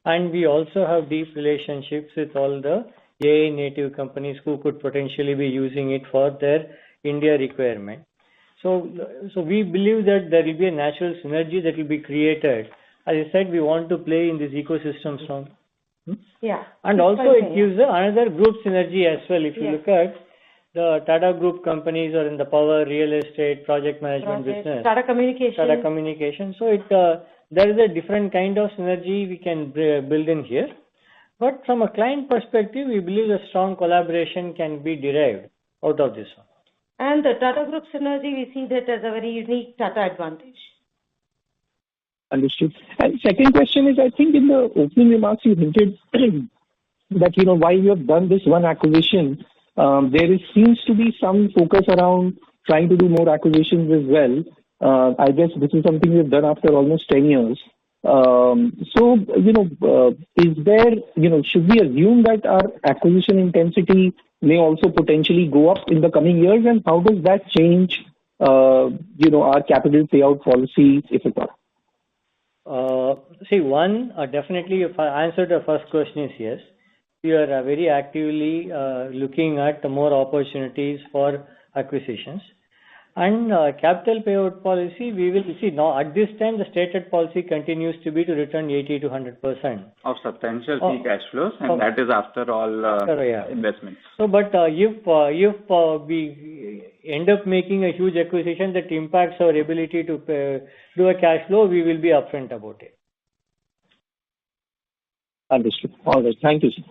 S3: And we also have deep relationships with all the AI native companies who could potentially be using it for their India requirement. So we believe that there will be a natural synergy that will be created. As I said, we want to play in this ecosystem strong.
S5: Yeah.
S3: And also it gives another group synergy as well. If you look at the Tata Group companies or in the power, real estate, project management business.
S5: Tata Communication.
S3: So there is a different kind of synergy we can build in here. But from a client perspective, we believe a strong collaboration can be derived out of this one.
S5: And the Tata Group synergy, we see that as a very unique Tata advantage.
S17: Understood. And second question is, I think in the opening remarks you hinted that while you have done this one acquisition, there seems to be some focus around trying to do more acquisitions as well. I guess this is something we've done after almost 10 years. So is there should we assume that our acquisition intensity may also potentially go up in the coming years, and how does that change our capital payout policy, if at all?
S3: Definitely, if I answer the first question is yes. We are very actively looking at more opportunities for acquisitions. And capital payout policy, we will see now at this time the stated policy continues to be to return 80 to 100%
S4: of substantial free cash flows, and that is after all investments.
S3: So, but if we end up making a huge acquisition that impacts our ability to do a cash flow, we will be upfront about it.
S17: Understood. All right. Thank you, sir.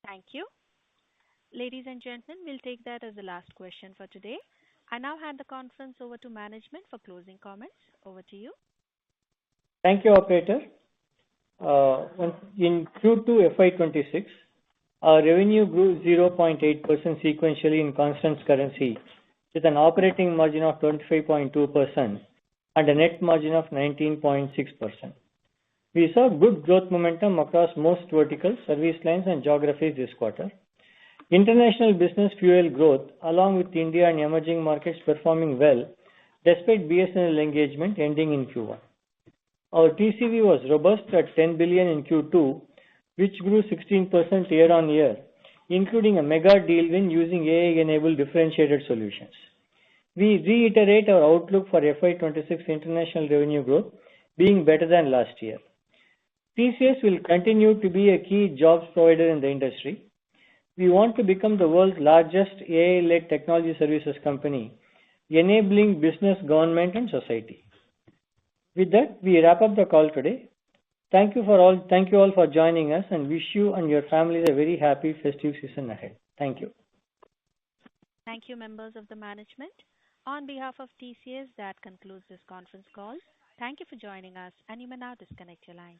S1: Thank you. Ladies and gentlemen, we'll take that as the last question for today. I now hand the conference over to management for closing comments. Over to you.
S3: Thank you, operator. In Q2 FY26, our revenue grew 0.8% sequentially in constant currency, with an operating margin of 25.2% and a net margin of 19.6%. We saw good growth momentum across most verticals, service lines, and geographies this quarter. International business fueled growth, along with India and emerging markets performing well, despite BSNL engagement ending in Q1. Our TCV was robust at $10 billion in Q2, which grew 16% year-on-year, including a mega deal win using AI-enabled differentiated solutions. We reiterate our outlook for FY26 international revenue growth being better than last year. TCS will continue to be a key jobs provider in the industry. We want to become the world's largest AI-led technology services company, enabling business, government, and society. With that, we wrap up the call today. Thank you all for joining us, and wish you and your families a very happy festive season ahead. Thank you.
S1: Thank you, members of the management. On behalf of TCS, that concludes this conference call. Thank you for joining us, and you may now disconnect your lines.